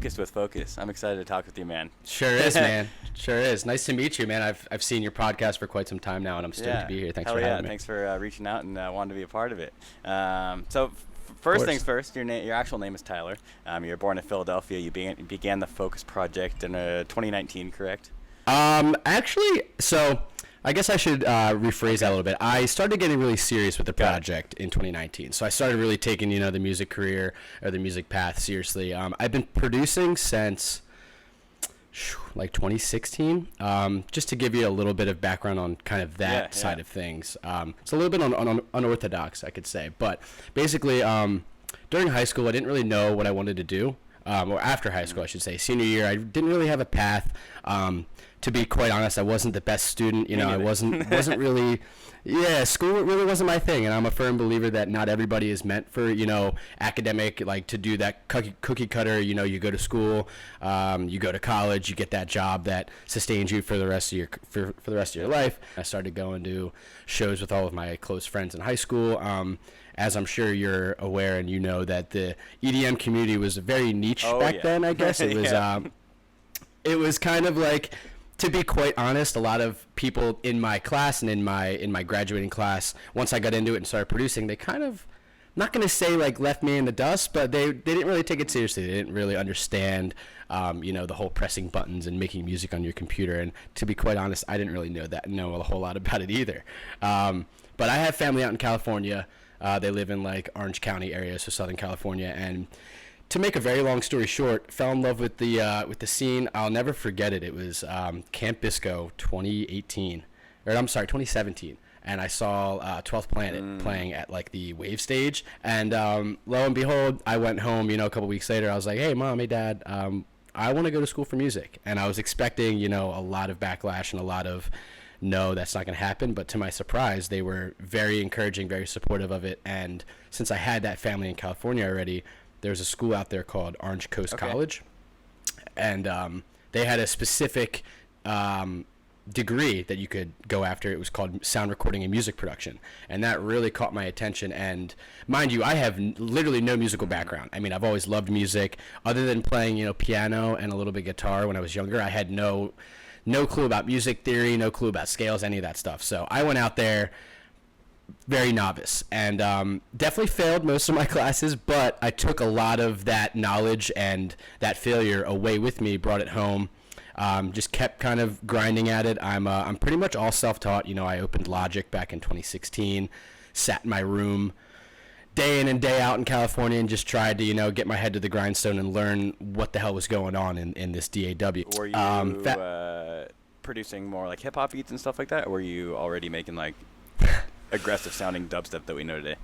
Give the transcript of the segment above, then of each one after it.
focused with focus. I'm excited to talk with you, man. Sure is, man. Sure is. Nice to meet you, man. I've seen your podcast for quite some time now, and I'm stoked to be here. Thanks for having me. Thanks for reaching out and wanting to be a part of it. First things first, your actual name is Tyler. You were born in Philadelphia. You began the Focus Project in 2019, correct? Actually, so I guess I should rephrase that a little bit. I started getting really serious with the project in 2019. So I started really taking, the music career or the music path seriously. I've been producing since like 2016. Just to give you a little bit of background on kind of that side of things. It's a little bit on unorthodox, I could say. But basically, during high school, I didn't really know what I wanted to do. Or after high school, I should say. Senior year, I didn't really have a path. To be quite honest, I wasn't the best student. I wasn't really. Yeah, school really wasn't my thing, and I'm a firm believer that not everybody is meant for academic, like to do that cookie cutter. You go to school, you go to college, you get that job that sustains you for the rest of your life. I started going to shows with all of my close friends in high school. As I'm sure you're aware, and that the EDM community was very niche back then. I guess it was. It was kind of like, to be quite honest, a lot of people in my class and in my graduating class, once I got into it and started producing, they kind of, not going to say like left me in the dust, but they didn't really take it seriously. They didn't really understand, the whole pressing buttons and making music on your computer. And to be quite honest, I didn't really know a whole lot about it either. But I have family out in California. They live in like Orange County area, so Southern California, and to make a very long story short, fell in love with the scene. I'll never forget it. It was Camp Bisco 2017, and I saw 12th Planet playing at like the Wave stage. And lo and behold, I went home. A couple weeks later, I was like, "Hey, Mom, hey, Dad, I want to go to school for music." And I was expecting, a lot of backlash and a lot of, no, that's not going to happen. But to my surprise, they were very encouraging, very supportive of it. And since I had that family in California already, there's a school out there called Orange Coast College, and they had a specific degree that you could go after. It was called sound recording and music production, and that really caught my attention. And mind you, I have literally no musical background. I mean, I've always loved music. Other than playing, piano and a little bit of guitar when I was younger, I had no clue about music theory, no clue about scales, any of that stuff. So I went out there very novice, and definitely failed most of my classes, but I took a lot of that knowledge and that failure away with me, brought it home, just kept kind of grinding at it. I'm pretty much all self-taught. I opened Logic back in 2016, sat in my room day in and day out in California and just tried to, get my head to the grindstone and learn what the hell was going on in this DAW. Were you producing more like hip-hop beats and stuff like that, or were you already making like aggressive sounding dubstep that we know today?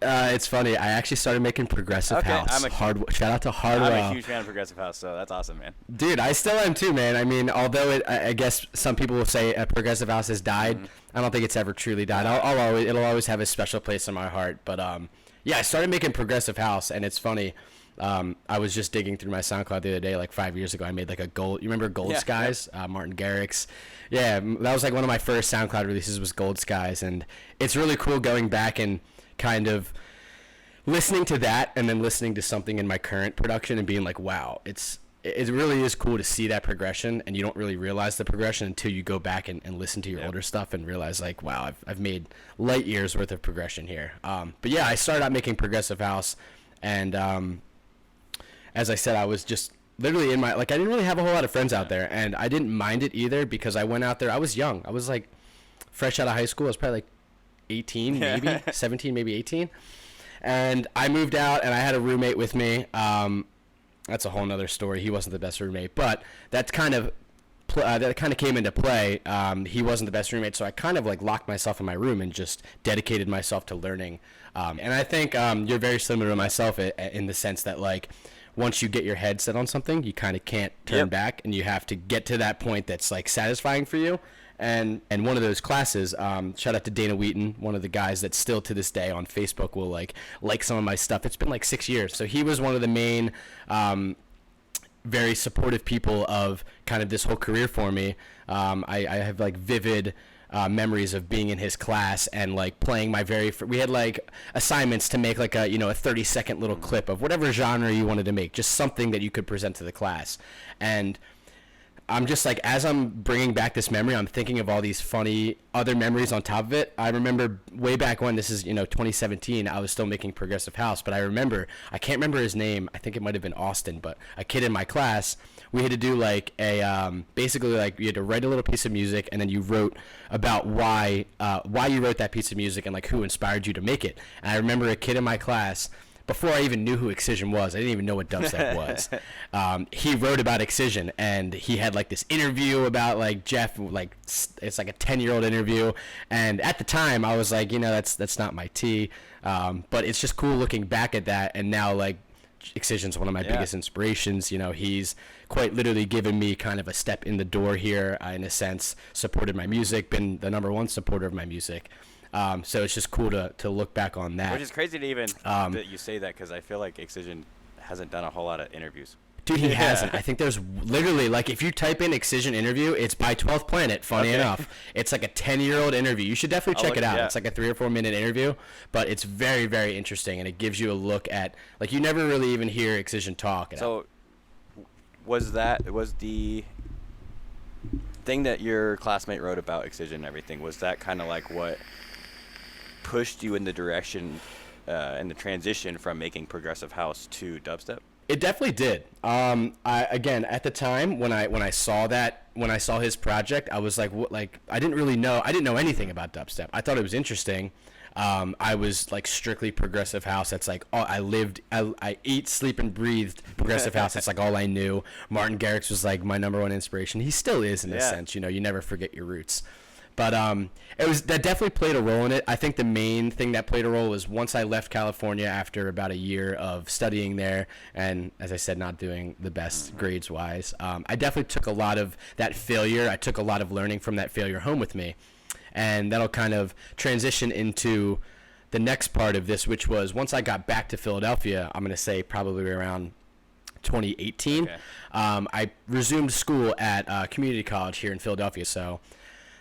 It's funny. I actually started making progressive house. Shout out to Hardwell. I'm a huge fan of progressive house, so that's awesome, man. Dude, I still am too, man. I mean, although I guess some people will say progressive house has died. I don't think it's ever truly died. It'll always have a special place in my heart. But I started making progressive house, and it's funny. I was just digging through my SoundCloud the other day, like 5 years ago. I made like a gold. You remember Gold Skies? Yeah. Martin Garrix. Yeah, that was like one of my first SoundCloud releases was Gold Skies, and it's really cool going back and kind of listening to that, and then listening to something in my current production and being like, wow, it really is cool to see that progression, and you don't really realize the progression until you go back and listen to your older stuff and realize like, wow, I've made light years worth of progression here. But yeah, I started out making progressive house, and as I said, I was just literally I didn't really have a whole lot of friends out there, and I didn't mind it either because I went out there. I was young. I was like fresh out of high school. I was probably like 18, maybe 17, maybe 18. And I moved out, and I had a roommate with me. That's a whole nother story. He wasn't the best roommate, but that kind of came into play. He wasn't the best roommate, so I kind of like locked myself in my room and just dedicated myself to learning. And I think you're very similar to myself in the sense that like, once you get your head set on something, you kind of can't turn back, and you have to get to that point that's like satisfying for you. And one of those classes, shout out to Dana Wheaton, one of the guys that still to this day on Facebook will like some of my stuff. It's been like 6 years. So he was one of the main, very supportive people of kind of this whole career for me. I have like vivid memories of being in his class and like playing we had like assignments to make like a 30-second little clip of whatever genre you wanted to make, just something that you could present to the class. And I'm just like, as I'm bringing back this memory, I'm thinking of all these funny other memories on top of it. I remember way back when, this is 2017, I was still making progressive house, but I can't remember his name. I think it might have been Austin, but a kid in my class, we had to do like basically like you had to write a little piece of music, and then you wrote about why you wrote that piece of music and like who inspired you to make it. And I remember a kid in my class, before I even knew who Excision was, I didn't even know what dubstep was. He wrote about Excision, and he had like this interview about like Jeff, like it's like a 10-year-old interview. And at the time, I was like, that's not my tea. But it's just cool looking back at that, and now like Excision's one of my biggest inspirations. He's quite literally given me kind of a step in the door here, in a sense, supported my music, been the #1 supporter of my music. So it's just cool to look back on that. Which is crazy to even that you say that, because I feel like Excision hasn't done a whole lot of interviews. Dude, he hasn't. I think there's literally, like, if you type in Excision interview, it's by 12th Planet, funny enough. It's like a 10-year-old interview. You should definitely check it out. It's like a 3 or 4 minute interview, but it's very, very interesting, and it gives you a look at, like, you never really even hear Excision talk. So was the thing that your classmate wrote about Excision and everything, was that kind of like what pushed you in the direction in the transition from making progressive house to dubstep? It definitely did. Again, at the time when I saw his project, I was like, what? Like, I didn't know anything about dubstep. I thought it was interesting. I was like strictly progressive house. That's like all I ate, sleep, and breathed progressive house. That's like all I knew. Martin Garrix was like my #1 inspiration. He still is in a sense. You never forget your roots. But that definitely played a role in it. I think the main thing that played a role was once I left California after about a year of studying there, and as I said, not doing the best grades wise. I definitely took a lot of that failure. I took a lot of learning from that failure home with me, and that'll kind of transition into the next part of this, which was once I got back to Philadelphia. I'm going to say probably around 2018. Okay. I resumed school at community college here in Philadelphia. So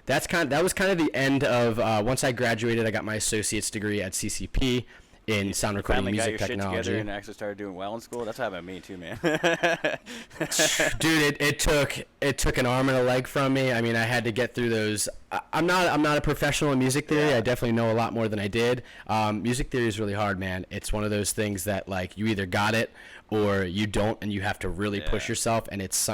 that was kind of the end of once I graduated. I got my associate's degree at CCP in sound recording music technology. Finally got your shit together and actually started doing well in school. That's happened to me too, man. Dude, it took an arm and a leg from me. I mean, I had to get through those. I'm not a professional in music theory. I definitely know a lot more than I did. Music theory is really hard, man. It's one of those things that like you either got it or you don't, and you have to really push yourself. And it's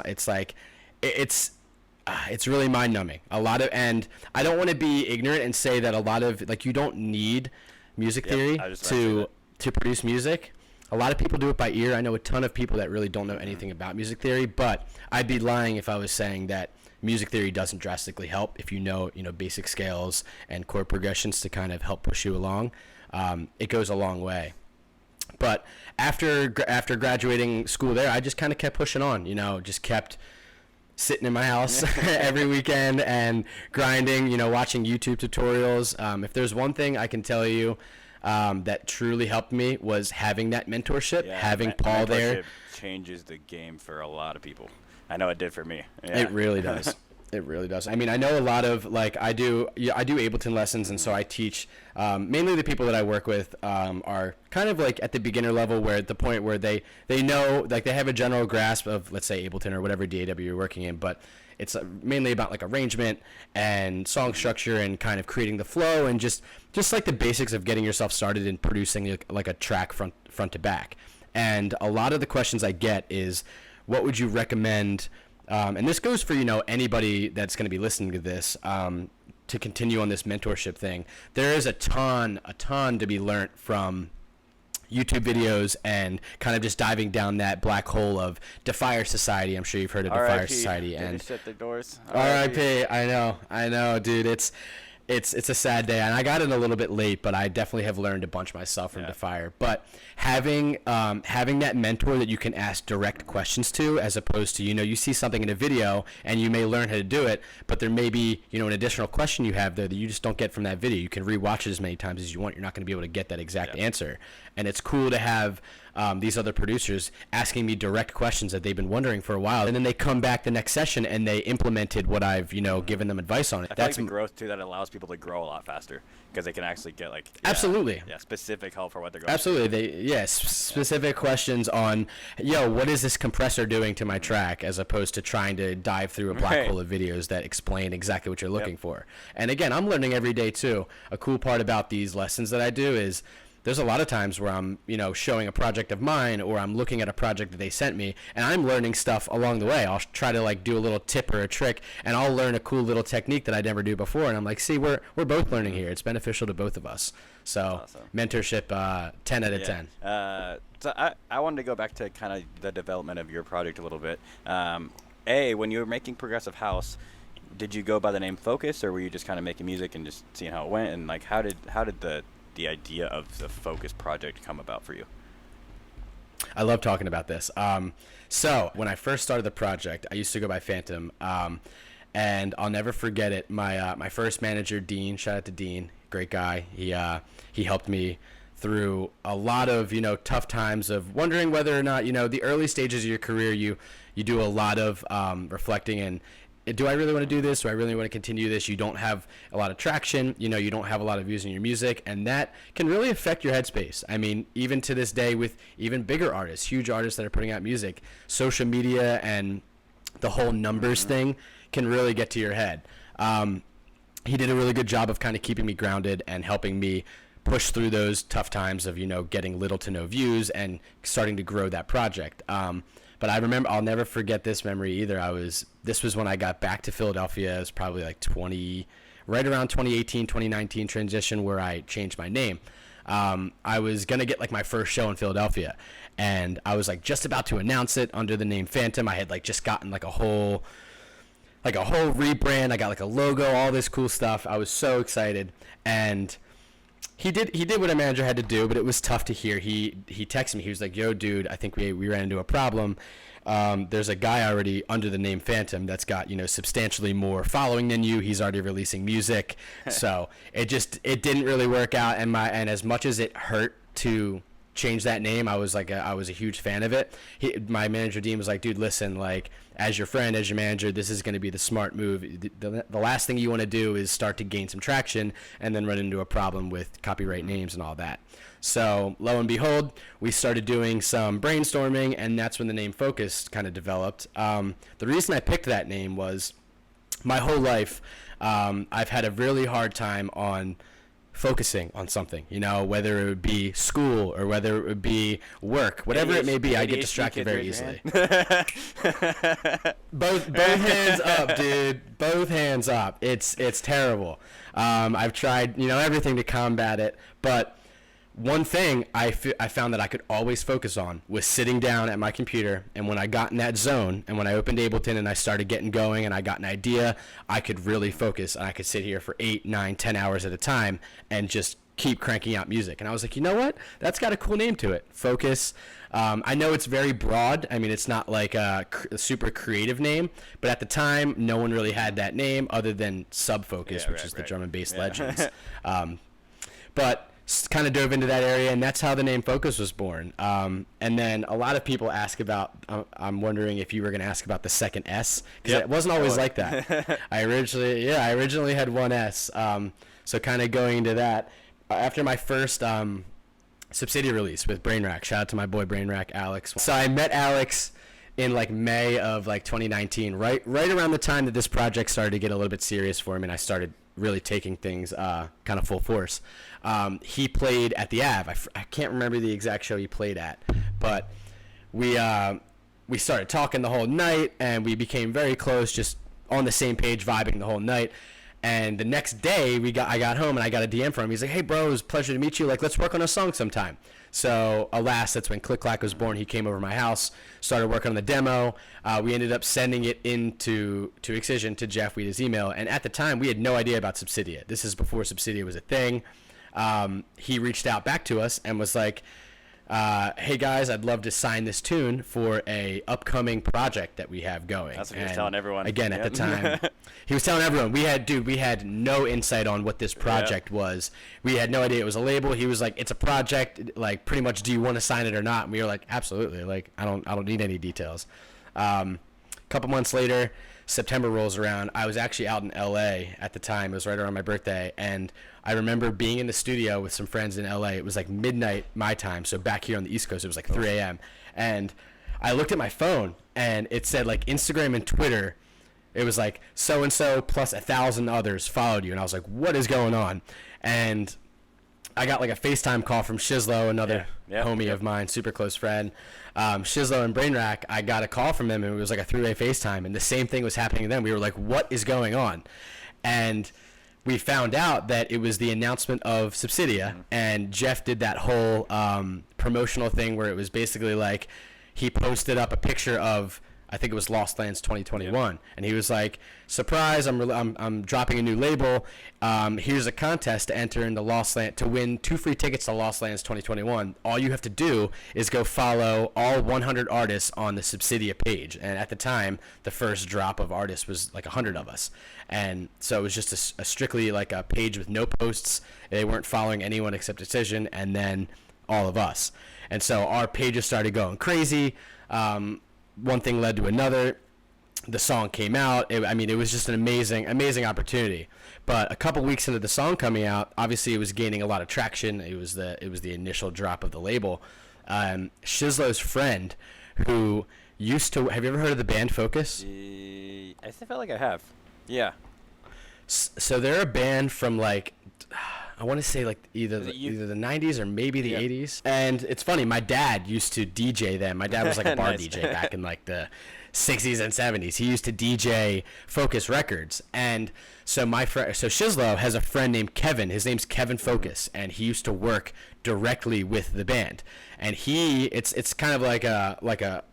really mind-numbing. And I don't want to be ignorant and say that a lot of, like, you don't need music theory to produce music. A lot of people do it by ear. I know a ton of people that really don't know anything about music theory, but I'd be lying if I was saying that music theory doesn't drastically help if you know basic scales and chord progressions to kind of help push you along. It goes a long way. But after graduating school there, I just kind of kept pushing on, just kept sitting in my house every weekend and grinding, watching YouTube tutorials. If there's one thing I can tell you that truly helped me was having that mentorship, having Paul there. Changes the game for a lot of people. I know it did for me. Yeah. It really does. It really does. I mean, I know a lot of, like, I do Ableton lessons, and so I teach, mainly the people that I work with are kind of like at the beginner level, where at the point where they know, like, they have a general grasp of, let's say, Ableton or whatever DAW you're working in, but it's mainly about like arrangement and song structure and kind of creating the flow and just like the basics of getting yourself started in producing like a track front to back. And a lot of the questions I get is, what would you recommend? And this goes for, anybody that's going to be listening to this, to continue on this mentorship thing. There is a ton to be learnt from YouTube videos and kind of just diving down that black hole of Defire Society. I'm sure you've heard of Defire Society. And shut their doors. R.I.P. I know, dude. It's a sad day, and I got in a little bit late, but I definitely have learned a bunch myself from Defire. But having that mentor that you can ask direct questions to, as opposed to, you see something in a video and you may learn how to do it, but there may be, an additional question you have there that you just don't get from that video. You can rewatch it as many times as you want. You're not going to be able to get that exact answer. And it's cool to have these other producers asking me direct questions that they've been wondering for a while, and then they come back the next session and they implemented what I've given them advice on. I feel like the growth too, that allows people to grow a lot faster because they can actually get like absolutely specific help for what they're going absolutely specific questions on what is this compressor doing to my track, as opposed to trying to dive through a black hole of videos that explain exactly what you're looking for. And again, I'm learning every day too. A cool part about these lessons that I do is there's a lot of times where I'm, showing a project of mine, or I'm looking at a project that they sent me, and I'm learning stuff along the way. I'll try to like do a little tip or a trick, and I'll learn a cool little technique that I never do before. And I'm like, see, we're both learning here. It's beneficial to both of us. So awesome. Mentorship, 10 out of 10. So I wanted to go back to kind of the development of your project a little bit. When you were making progressive house, did you go by the name Focus, or were you just kind of making music and just seeing how it went? And like, how did the idea of the Focus project come about for you? I love talking about this. So when I first started the project, I used to go by Phantom, and I'll never forget it. My first manager, Dean, shout out to Dean, great guy. He helped me through a lot of tough times of wondering whether or not the early stages of your career, you do a lot of reflecting and, do I really want to do this? Do I really want to continue this? You don't have a lot of traction. You don't have a lot of views in your music, and that can really affect your headspace. I mean, even to this day, with even bigger artists, huge artists that are putting out music, social media and the whole numbers thing can really get to your head. He did a really good job of kind of keeping me grounded and helping me push through those tough times of, getting little to no views and starting to grow that project. But I remember, I'll never forget this memory either. This was when I got back to Philadelphia. It was probably like right around 2018, 2019 transition, where I changed my name. I was going to get like my first show in Philadelphia, and I was like just about to announce it under the name Phantom. I had like just gotten like a whole rebrand. I got like a logo, all this cool stuff. I was so excited. And he did what a manager had to do, but it was tough to hear. He texted me. He was like, "Yo, dude, I think we ran into a problem. There's a guy already under the name Phantom that's got substantially more following than you. He's already releasing music." So it didn't really work out. And as much as it hurt to change that name, I was a huge fan of it. My manager Dean was like, "Dude, listen, like, as your friend, as your manager, this is going to be the smart move. The last thing you want to do is start to gain some traction and then run into a problem with copyright names and all that." So lo and behold, we started doing some brainstorming, and that's when the name Focus kind of developed. The reason I picked that name was my whole life, I've had a really hard time on focusing on something, whether it would be school or whether it would be work, whatever it may be. I get distracted very easily. both hands up, dude. Both hands up. It's terrible. I've tried, everything to combat it, but one thing I found that I could always focus on was sitting down at my computer, and when I got in that zone, and when I opened Ableton and I started getting going and I got an idea, I could really focus, and I could sit here for 8, 9, 10 hours at a time and just keep cranking out music. And I was like, you know what? That's got a cool name to it, Focus. I know it's very broad. I mean, it's not like a super creative name, but at the time, no one really had that name other than Sub Focus, which is the drum and bass legends. But kind of dove into that area, and that's how the name Focus was born. And then a lot of people ask about, I'm wondering if you were going to ask about the second S, because it wasn't always like that. I originally had one S. So kind of going into that, after my first Subsidia release with Brainrack, shout out to my boy Brainrack, Alex. So I met Alex in like May of like 2019, right around the time that this project started to get a little bit serious for me, and I started really taking things kind of full force. He played at the Ave. I can't remember the exact show he played at, but we started talking the whole night, and we became very close, just on the same page, vibing the whole night. And the next day, I got home, and I got a DM from him. He's like, "Hey, bro, it was a pleasure to meet you. Like, let's work on a song sometime." So, alas, that's when Click Clack was born. He came over my house, started working on the demo. We ended up sending it to Excision, to Jeff. We had his email. And at the time, we had no idea about Subsidia. This is before Subsidia was a thing. He reached out back to us and was like, hey guys, I'd love to sign this tune for a upcoming project that we have going. That's what he was telling everyone. Again, at the time, he was telling everyone. We had no insight on what this project was. We had no idea it was a label. He was like, it's a project. Like, pretty much, do you want to sign it or not? And we were like, absolutely. Like, I don't need any details. A couple months later, September rolls around. I was actually out in LA at the time. It was right around my birthday, and I remember being in the studio with some friends in LA. It was like midnight my time, so back here on the East Coast it was like 3 a.m. And I looked at my phone and it said like Instagram and Twitter. It was like so and so plus 1,000 others followed you, and I was like, what is going on? And I got like a FaceTime call from Shizlo, another homie of mine, super close friend. Shizlo and Brainrack, I got a call from them, and it was like a 3-way FaceTime, and the same thing was happening to them. We were like, what is going on? And we found out that it was the announcement of Subsidia, and Jeff did that whole promotional thing where it was basically like he posted up a picture of, I think it was Lost Lands 2021, and he was like, surprise, I'm dropping a new label. Here's a contest to enter into Lost Land, to win 2 free tickets to Lost Lands 2021. All you have to do is go follow all 100 artists on the Subsidia page. And at the time, the first drop of artists was like 100 of us. And so it was just a strictly like a page with no posts. They weren't following anyone except Decision, and then all of us. And so our pages started going crazy. One thing led to another. The song came out. It was just an amazing opportunity. But a couple weeks into the song coming out, obviously it was gaining a lot of traction. It was the initial drop of the label. Shizlo's friend, who used to, have you ever heard of the band Focus? I feel like I have. Yeah. So they're a band from like, I want to say like either the 90s or maybe the 80s. And it's funny, my dad used to DJ them. My dad was like a bar Nice. DJ back in like the 60s and 70s. He used to DJ Focus Records. And so so Shizlo has a friend named Kevin. His name's Kevin Focus, and he used to work directly with the band. And it's kind of like a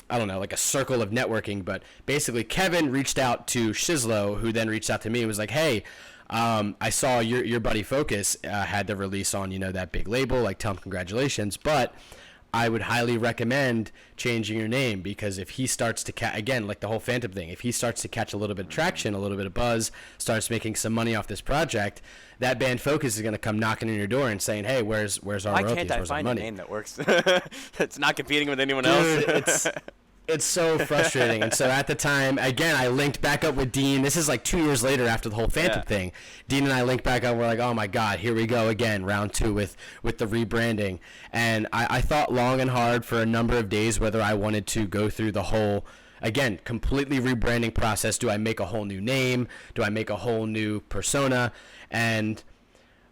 I don't know, like a circle of networking, but basically Kevin reached out to Shizlo, who then reached out to me and was like, hey, I saw your buddy Focus had the release on, that big label, like, tell him congratulations, but I would highly recommend changing your name, because if he starts to again, like the whole Phantom thing, if he starts to catch a little bit of traction, a little bit of buzz, starts making some money off this project, that band Focus is going to come knocking on your door and saying, hey, where's our royalties, Why can't I where's our find money? a name that works? It's not competing with anyone else. It's so frustrating. And so at the time, again, I linked back up with Dean. This is like 2 years later after the whole Phantom thing. Dean and I linked back up. We're like, oh my God, here we go again, round 2 with the rebranding. And I thought long and hard for a number of days whether I wanted to go through the whole, again, completely rebranding process. Do I make a whole new name? Do I make a whole new persona? And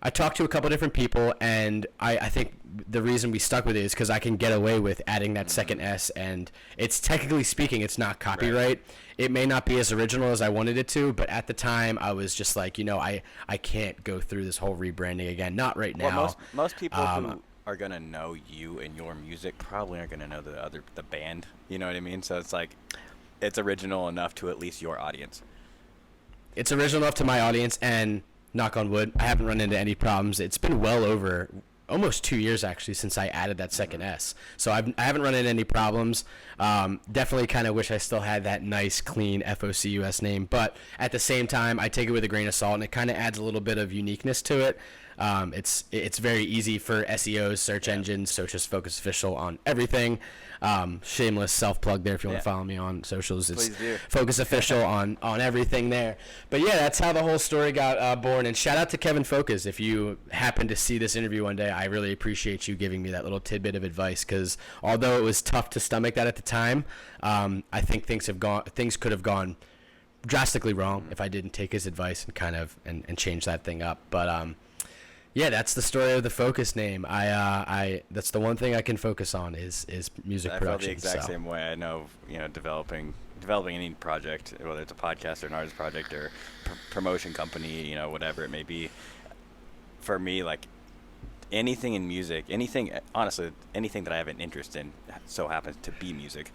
I talked to a couple different people, and I think the reason we stuck with it is because I can get away with adding that second S, and it's technically speaking, it's not copyright. Right. It may not be as original as I wanted it to, but at the time I was just like, I can't go through this whole rebranding again. Not right now. Well, most people who are gonna know you and your music probably aren't gonna know the band. You know what I mean? So it's like, it's original enough to at least your audience. It's original enough to my audience, and knock on wood, I haven't run into any problems. It's been well over almost 2 years actually since I added that second S. So I haven't run into any problems. Definitely kind of wish I still had that nice, clean FOCUS name. But at the same time, I take it with a grain of salt, and it kind of adds a little bit of uniqueness to it. It's very easy for SEOs, search engines, so just Focus Official on everything. Shameless self-plug there if you want to follow me on socials. It's Focus Official on everything there. But yeah, that's how the whole story got born. And shout out to Kevin Focus. If you happen to see this interview one day, I really appreciate you giving me that little tidbit of advice, because although it was tough to stomach that at the time, I think things could have gone drastically wrong if I didn't take his advice and kind of and change that thing up. But yeah, that's the story of the Focus name. I that's the one thing I can focus on is music production. I felt the exact same way. I know, developing any project, whether it's a podcast or an artist project or promotion company, whatever it may be. For me, like, anything in music, anything, honestly, anything that I have an interest in so happens to be music.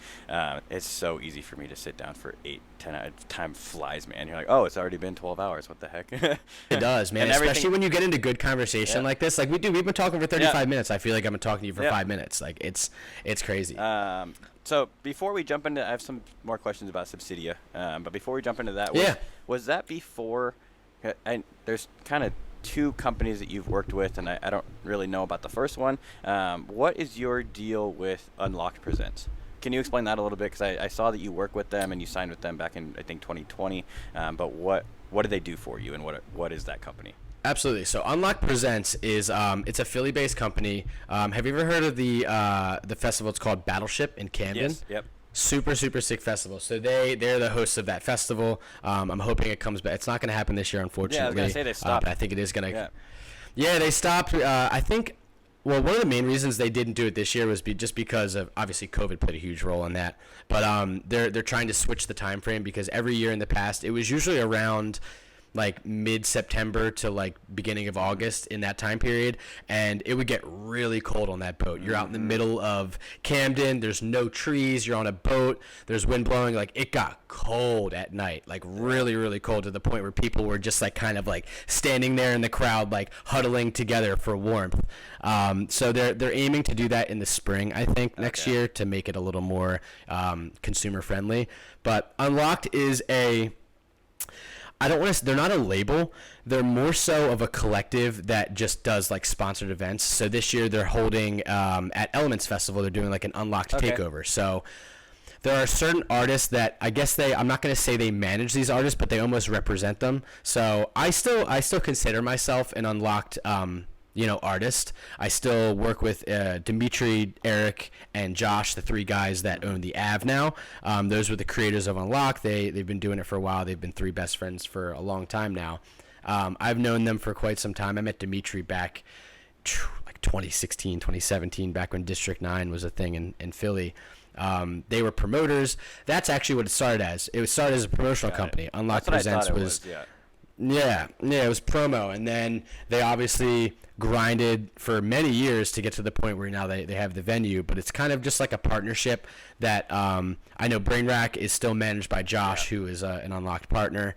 It's so easy for me to sit down for 8, 10 hours. Time flies, man. You're like, oh, it's already been 12 hours. What the heck? It does, man. And Especially when you get into good conversation Yeah. like this. Like we do. We've been talking for 35 Yeah. minutes. I feel like I've been talking to you for Yeah. 5 minutes. Like it's crazy. So before we jump into, I have some more questions about Subsidia. But before we jump into that, Yeah. was that before? There's kind of two companies that you've worked with, and I don't really know about the first one. What is your deal with Unlocked Presents? Can you explain that a little bit? Because I saw that you work with them and you signed with them back in, I think, 2020. But what do they do for you, and what is that company? Absolutely. So Unlock Presents is it's a Philly-based company. Have you ever heard of the festival? It's called Battleship in Camden. Yes. Yep. Super sick festival. So they're the hosts of that festival. I'm hoping it comes back. It's not going to happen this year, unfortunately. Yeah, I was gonna say they stopped. But I think it is going to. Yeah. Yeah, they stopped. I think. Well, one of the main reasons they didn't do it this year was just because of obviously COVID played a huge role in that. But they're trying to switch the time frame because every year in the past it was usually around like mid-September to like beginning of August in that time period, and it would get really cold on that boat. You're out in the middle of Camden, there's no trees, you're on a boat, there's wind blowing. Like it got cold at night, like really cold, to the point where people were just like kind of like standing there in the crowd like huddling together for warmth. So they're aiming to do that in the spring, I think, next year, to make it a little more consumer friendly. But Unlocked is they're not a label. They're more so of a collective that just does like sponsored events. So this year they're holding at Elements Festival, they're doing like an Unlocked takeover. So there are certain artists that I guess I'm not going to say they manage these artists, but they almost represent them. So I still consider myself an Unlocked artist. I still work with Dimitri, Eric, and Josh, the three guys that own the Av now. Those were the creators of Unlock. They've been doing it for a while. They've been three best friends for a long time now. I've known them for quite some time. I met Dimitri back like 2016, 2017, back when District 9 was a thing in Philly. They were promoters. That's actually what it started as. It started as a promotional company. Unlock Presents was yeah, it was promo, and then they obviously grinded for many years to get to the point where now they have the venue. But it's kind of just like a partnership that I know Brain Rack is still managed by Josh, who is an Unlocked partner.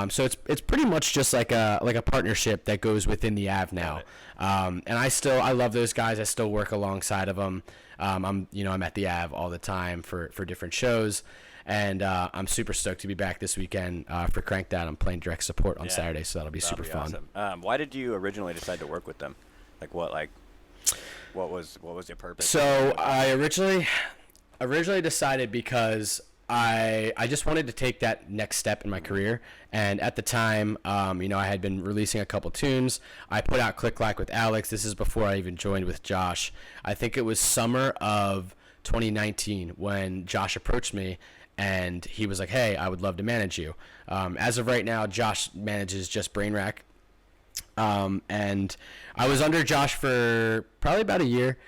So it's pretty much just like a partnership that goes within the Av now. And I love those guys. I still work alongside of them. I'm at the Av all the time for different shows. And I'm super stoked to be back this weekend for Crank That. I'm playing direct support on Saturday, so that'll be super fun. Awesome. Why did you originally decide to work with them? What was your purpose? So I originally decided because I just wanted to take that next step in my career. And at the time, I had been releasing a couple tunes. I put out Click Clack with Alex. This is before I even joined with Josh. I think it was summer of 2019 when Josh approached me. And he was like, hey, I would love to manage you. As of right now, Josh manages just Brain Rack. And I was under Josh for probably about a year.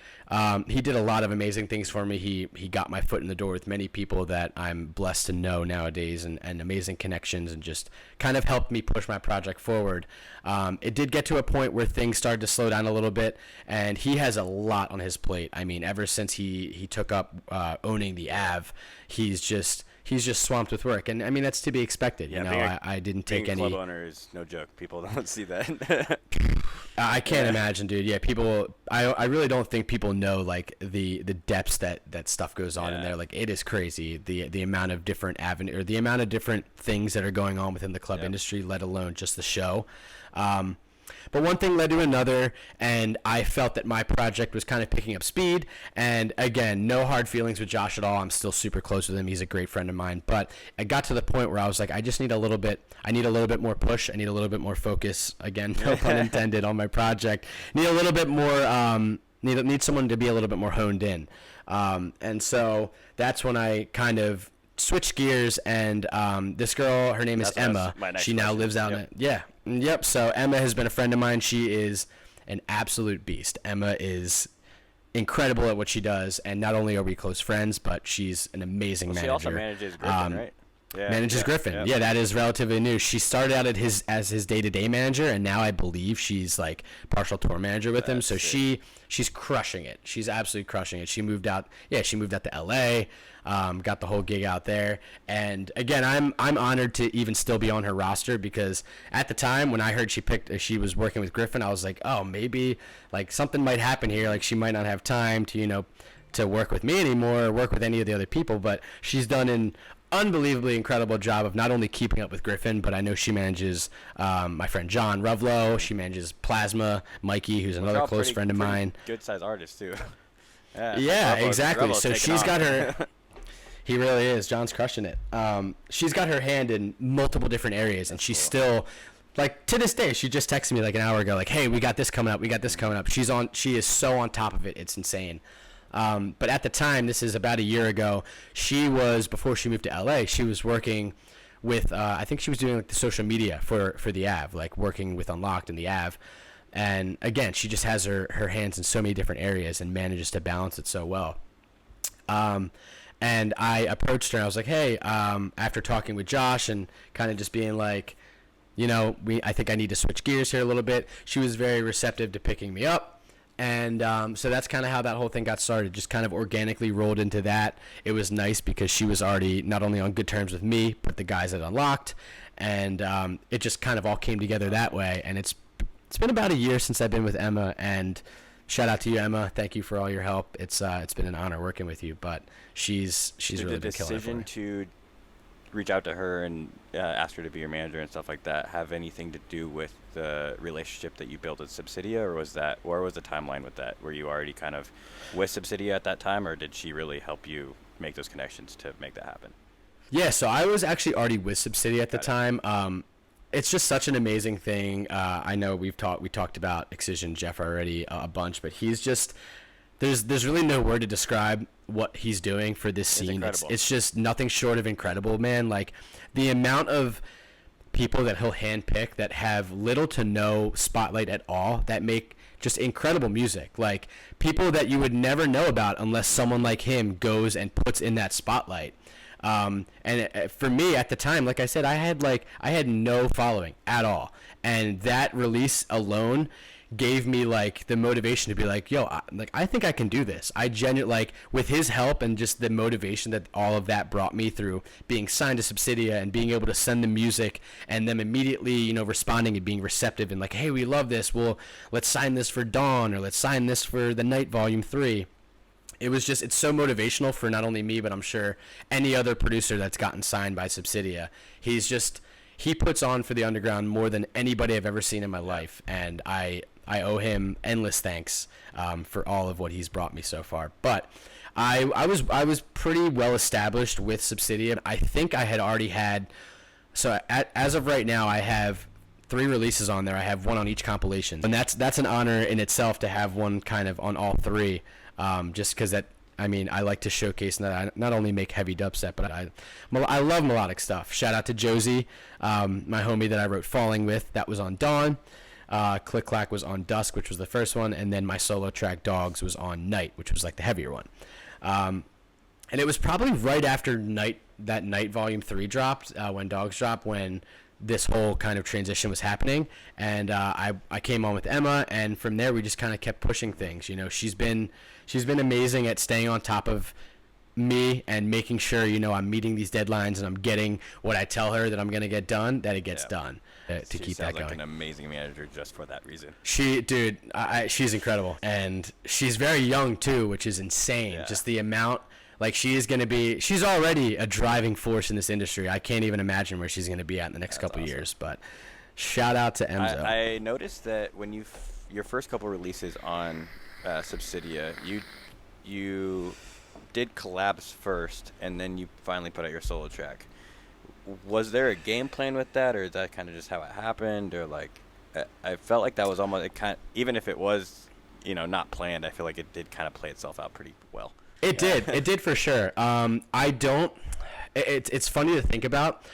He did a lot of amazing things for me. He got my foot in the door with many people that I'm blessed to know nowadays, and amazing connections, and just kind of helped me push my project forward. It did get to a point where things started to slow down a little bit, and he has a lot on his plate. I mean, ever since he took up owning the Av, he's just swamped with work, and I mean that's to be expected. Yeah, I didn't take any. Being a club owner is no joke. People don't see that. I can't imagine, dude. Yeah, people. I really don't think people know like the depths that stuff goes on in there. Like it is crazy the amount of different the amount of different things that are going on within the club industry, let alone just the show. But one thing led to another, and I felt that my project was kind of picking up speed. And again, no hard feelings with Josh at all. I'm still super close with him. He's a great friend of mine. But I got to the point where I was like, I just need a little bit more push. I need a little bit more focus. Again, no pun intended, on my project. Need a little bit more, need someone to be a little bit more honed in. And so that's when I kind of switched gears, and this girl, her name is Emma. She now lives out Yep. So Emma has been a friend of mine. She is an absolute beast. Emma is incredible at what she does, and not only are we close friends, but she's an amazing manager. She also manages Griffin, right? manages Griffin. Yeah, that is relatively new. She started out as his day-to-day manager, and now I believe she's like partial tour manager with him. So she's crushing it. She's absolutely crushing it. She moved out. Yeah, she moved out to LA. Got the whole gig out there. And again, I'm honored to even still be on her roster, because at the time when I heard she was working with Griffin, I was like, oh, maybe like something might happen here. Like she might not have time to to work with me anymore or work with any of the other people. But she's done an unbelievably incredible job of not only keeping up with Griffin, but I know she manages my friend John Revlo. She manages Plasma, Mikey, who's another close friend of mine. Good sized artist too. Yeah, exactly. Revlo's So she's got her. He really is. John's crushing it. She's got her hand in multiple different areas, and she's still, like, to this day, she just texted me like an hour ago, like, hey, we got this coming up. We got this coming up. She is so on top of it. It's insane. But at the time, this is about a year ago, before she moved to LA, she was working with, I think she was doing like the social media for the AV, like working with Unlocked and the AV. And again, she just has her hands in so many different areas and manages to balance it so well. And I approached her and I was like, hey, after talking with Josh and kind of just being like, I think I need to switch gears here a little bit. She was very receptive to picking me up. And so that's kind of how that whole thing got started, just kind of organically rolled into that. It was nice because she was already not only on good terms with me, but the guys at Unlocked. And it just kind of all came together that way. And it's been about a year since I've been with Emma, and shout out to you, Emma. Thank you for all your help. It's been an honor working with you, but she's really been killing it for me. The decision to reach out to her and ask her to be your manager and stuff like that have anything to do with the relationship that you built with Subsidia, or was the timeline with that? Were you already kind of with Subsidia at that time, or did she really help you make those connections to make that happen? Yeah, so I was actually already with Subsidia at the time. It's just such an amazing thing. I know we talked about Excision Jeff already a bunch, but he's just there's really no word to describe what he's doing for this scene. It's just nothing short of incredible, man. Like the amount of people that he'll handpick that have little to no spotlight at all, that make just incredible music. Like people that you would never know about unless someone like him goes and puts in that spotlight. And for me at the time, like I said, I had no following at all, and that release alone gave me like the motivation to be like, yo, I think I can do this. I genuinely, like, with his help and just the motivation that all of that brought me through being signed to Subsidia and being able to send them music and them immediately, responding and being receptive and like, hey, we love this. Well, let's sign this for Dawn, or let's sign this for The Night Volume 3. It's so motivational for not only me, but I'm sure any other producer that's gotten signed by Subsidia. He puts on for the underground more than anybody I've ever seen in my life, and I owe him endless thanks for all of what he's brought me so far. But I was pretty well established with Subsidia. I think I had already had, so as of right now, I have 3 releases on there. I have 1 on each compilation, and that's an honor in itself to have one kind of on all 3. Just because I like to showcase that I not only make heavy dubstep, but I love melodic stuff. Shout out to Josie, my homie that I wrote Falling with. That was on Dawn. Click Clack was on Dusk, which was the first one, and then my solo track Dogs was on Night, which was like the heavier one. And it was probably right after that Night Volume 3 dropped, when Dogs dropped, when this whole kind of transition was happening, and I came on with Emma, and from there we just kind of kept pushing things. She's been amazing at staying on top of me and making sure I'm meeting these deadlines and I'm getting what I tell her that I'm gonna get done, that it gets done. To keep that going. She sounds like an amazing manager just for that reason. She's incredible, and she's very young too, which is insane. Yeah. Just the amount. Like she's already a driving force in this industry. I can't even imagine where she's going to be at in the next couple of years. But shout out to Emzo. I noticed that when your first couple releases on Subsidia, you did collabs first, and then you finally put out your solo track. Was there a game plan with that, or is that kind of just how it happened? Or like, I felt like that was almost even if it was not planned, I feel like it did kind of play itself out pretty well. It did for sure. It's funny to think about.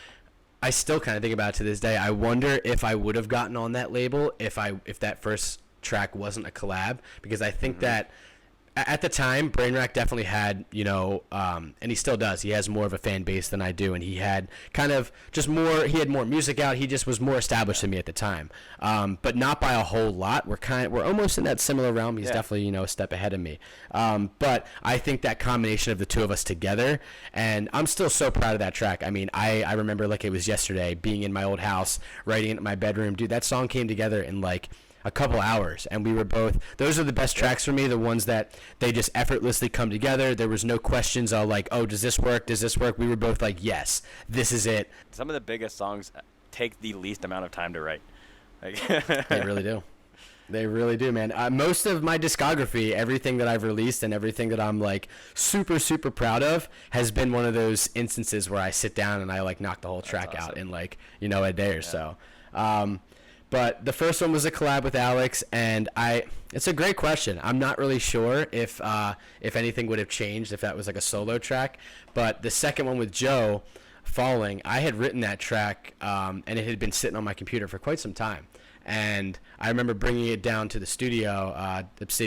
I still kind of think about it to this day. I wonder if I would have gotten on that label if that first track wasn't a collab, because I think that at the time, Brainrack definitely had, and he still does. He has more of a fan base than I do, and he had kind of just more. He had more music out. He just was more established than me at the time, but not by a whole lot. We're almost in that similar realm. He's definitely a step ahead of me, but I think that combination of the two of us together, and I'm still so proud of that track. I mean, I remember like it was yesterday, being in my old house, writing it in my bedroom. Dude, that song came together in like a couple hours, and we were both, those are the best tracks for me, the ones that they just effortlessly come together. There was no questions of like, oh, does this work, we were both like, yes, this is it. Some of the biggest songs take the least amount of time to write. They really do, man. Most of my discography, everything that I've released and everything that I'm like super super proud of, has been one of those instances where I sit down and I like knock the whole track out in like a day or so. But the first one was a collab with Alex, and it's a great question. I'm not really sure if anything would have changed if that was like a solo track. But the second one with Joe, Falling, I had written that track, and it had been sitting on my computer for quite some time. And I remember bringing it down to the studio,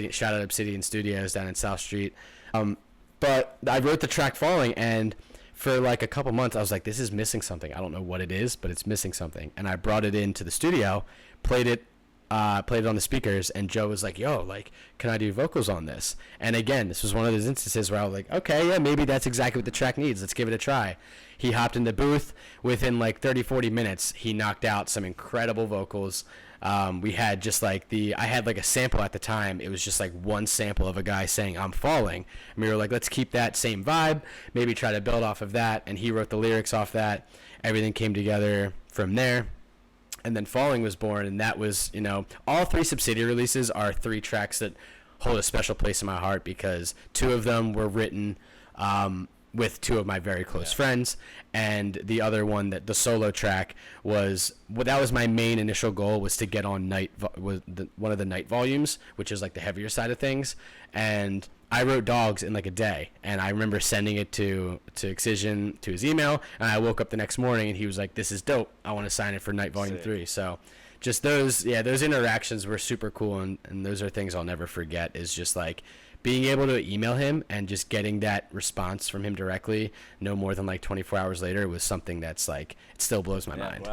shout out Obsidian Studios down in South Street. But I wrote the track Falling, and for like a couple months, I was like, this is missing something. I don't know what it is, but it's missing something. And I brought it into the studio, played it on the speakers, and Joe was like, yo, like, can I do vocals on this? And again, this was one of those instances where I was like, okay, yeah, maybe that's exactly what the track needs. Let's give it a try. He hopped in the booth. Within like 30, 40 minutes, he knocked out some incredible vocals. We had just like I had like a sample at the time. It was just like one sample of a guy saying, I'm falling. And we were like, let's keep that same vibe, maybe try to build off of that. And he wrote the lyrics off that. Everything came together from there. And then Falling was born. And that was, all 3 Subsidia releases are 3 tracks that hold a special place in my heart, because 2 of them were written with 2 of my very close friends, and the other one, that the solo track was, that was my main initial goal, was to get on one of the night volumes, which is like the heavier side of things. And I wrote Dogs in like a day, and I remember sending it to Excision, to his email, and I woke up the next morning and he was like, this is dope, I want to sign it for Night Volume 3. So just those interactions were super cool, and those are things I'll never forget, is just like being able to email him and just getting that response from him directly, no more than like 24 hours later, was something that's like, it still blows my mind.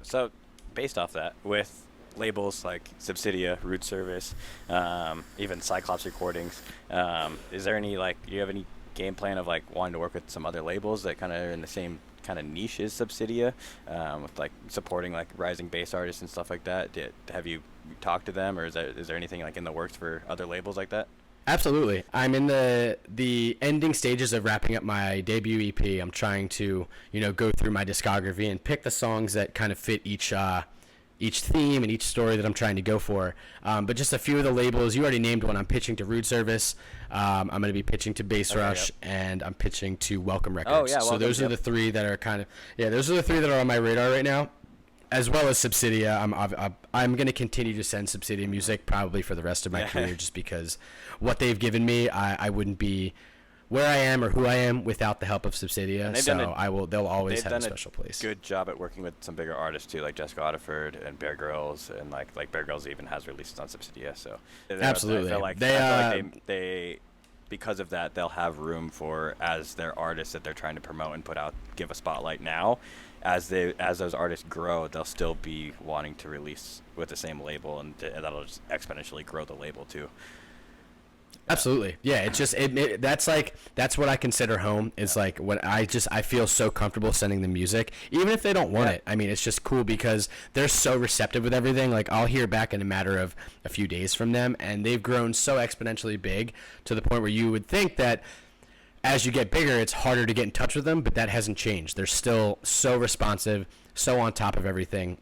So based off that, with labels like Subsidia, Root Service, even Cyclops Recordings, is there any, like, do you have any game plan of like wanting to work with some other labels that kind of are in the same kind of niche as Subsidia, with like supporting like rising bass artists and stuff like that? Have you talked to them, or is there anything like in the works for other labels like that? Absolutely. I'm in the ending stages of wrapping up my debut EP. I'm trying to, go through my discography and pick the songs that kind of fit each theme and each story that I'm trying to go for. But just a few of the labels, you already named one. I'm pitching to Root Service. I'm going to be pitching to Bass Rush, and I'm pitching to Welcome Records. Oh, yeah, so those are the 3 that are those are the 3 that are on my radar right now, as well as Subsidia. I'm going to continue to send Subsidia music probably for the rest of my career, just because what they've given me, I wouldn't be where I am or who I am without the help of Subsidia. So they'll always have a special place. Good job at working with some bigger artists too, like Jessica Otterford and Bear Grylls, and like Bear Grylls even has releases on Subsidia. So absolutely, I feel like they because of that, they'll have room for, as their artists that they're trying to promote and put out, give a spotlight now. As those artists grow, they'll still be wanting to release with the same label, and that'll just exponentially grow the label too. Absolutely. Yeah, it's just that's what I consider home, is like when I feel so comfortable sending them music, even if they don't want it. I mean, it's just cool because they're so receptive with everything. Like, I'll hear back in a matter of a few days from them, and they've grown so exponentially big to the point where you would think that as you get bigger, it's harder to get in touch with them, but that hasn't changed. They're still so responsive, so on top of everything.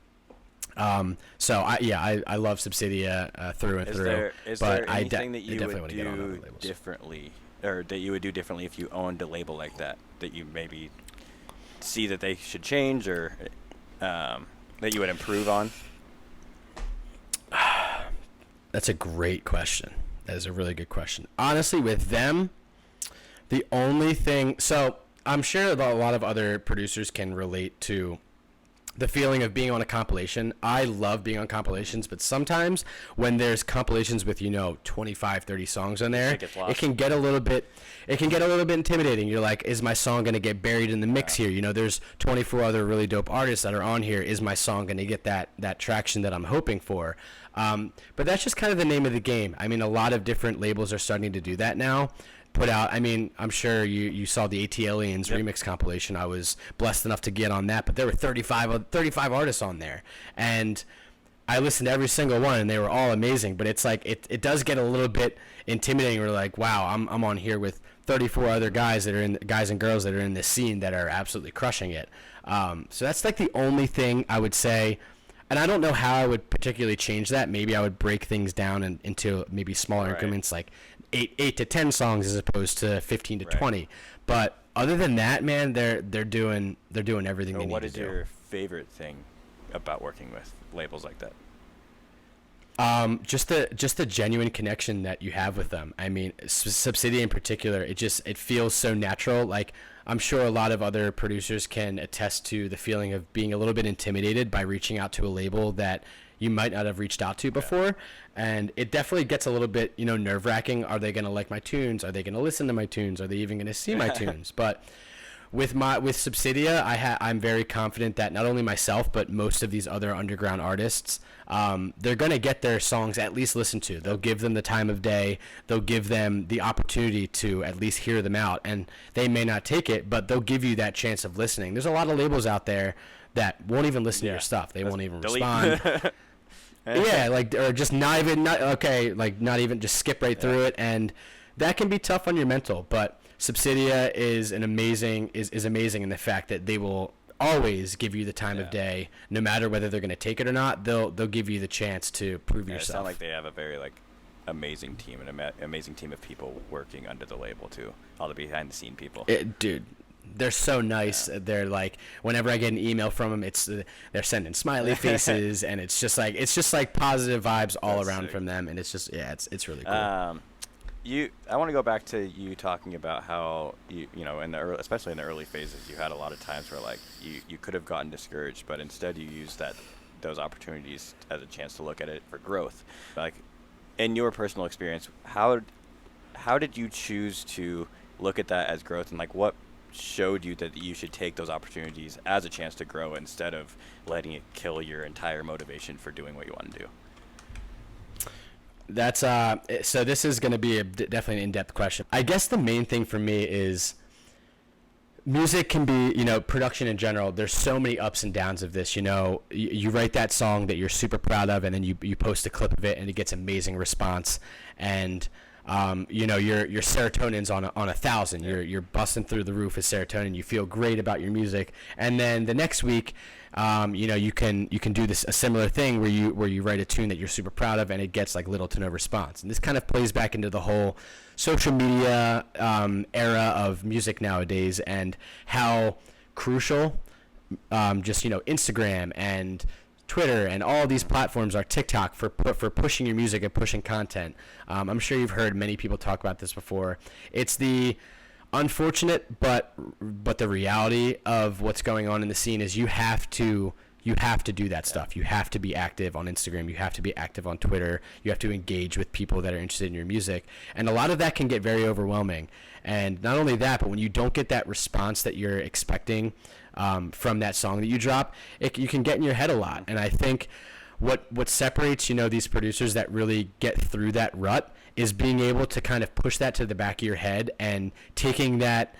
So I love Subsidia through and through. Is there anything that you would do differently, or that you would do differently if you owned a label like that you maybe see that they should change, or that you would improve on? That's a great question. That is a really good question. Honestly, with them, the only thing, so I'm sure that a lot of other producers can relate to the feeling of being on a compilation. I love being on compilations, but sometimes when there's compilations with, 25, 30 songs on there, it can get a little bit intimidating. You're like, is my song going to get buried in the mix here? There's 24 other really dope artists that are on here. Is my song going to get that traction that I'm hoping for? But that's just kind of the name of the game. I mean, a lot of different labels are starting to do that now. Put out, I'm sure you saw the AT Aliens remix compilation. I was blessed enough to get on that, but there were 35 artists on there, and I listened to every single one, and they were all amazing. But it's like it does get a little bit intimidating. We're like, wow, I'm on here with 34 other guys and girls that are in this scene that are absolutely crushing it. So that's like the only thing I would say. And I don't know how I would particularly change that. Maybe I would break things down into maybe smaller increments, like 8 to 10 songs as opposed to 15 to 20. But other than that, man, they're doing everything they need to do. What is your favorite thing about working with labels like that? Just the genuine connection that you have with them. I mean, Subsidia in particular, it feels so natural. Like, I'm sure a lot of other producers can attest to the feeling of being a little bit intimidated by reaching out to a label that you might not have reached out to before. And it definitely gets a little bit, nerve-wracking. Are they going to like my tunes? Are they going to listen to my tunes? Are they even going to see my tunes? But with Subsidia, I'm very confident that not only myself, but most of these other underground artists, they're going to get their songs at least listened to. They'll give them the time of day. They'll give them the opportunity to at least hear them out. And they may not take it, but they'll give you that chance of listening. There's a lot of labels out there that won't even listen to your stuff. They won't even respond. Yeah, like, or just not even just skip right through it. And that can be tough on your mental, but Subsidia is amazing in the fact that they will always give you the time of day, no matter whether they're going to take it or not. They'll give you the chance to prove yourself. It sounds like they have a very amazing team and amazing team of people working under the label too. All the behind the scene people. Dude, they're so nice. They're like, whenever I get an email from them, they're sending smiley faces, and it's just like positive vibes all around from them, and it's just it's really cool. I want to go back to you talking about how especially in the early phases, you had a lot of times where you could have gotten discouraged, but instead you used those opportunities as a chance to look at it for growth. Like, in your personal experience, how did you choose to look at that as growth, and what showed you that you should take those opportunities as a chance to grow instead of letting it kill your entire motivation for doing what you want to do? That's so this is going to be definitely an in-depth question. I guess the main thing for me is music can be, production in general. There's so many ups and downs of this. You write that song that you're super proud of, and then you post a clip of it, and it gets amazing response, and your serotonin's on 1,000. You're busting through the roof of serotonin. You feel great about your music, and then the next week, you can do a similar thing where you write a tune that you're super proud of, and it gets little to no response. And this kind of plays back into the whole social media era of music nowadays, and how crucial Instagram and Twitter and all these platforms are, TikTok, for pushing your music and pushing content. I'm sure you've heard many people talk about this before. It's the unfortunate but the reality of what's going on in the scene is you have to do that stuff. You have to be active on Instagram. You have to be active on Twitter. You have to engage with people that are interested in your music. And a lot of that can get very overwhelming. And not only that, but when you don't get that response that you're expecting from that song that you drop, you can get in your head a lot. And I think what separates, these producers that really get through that rut is being able to kind of push that to the back of your head and taking that,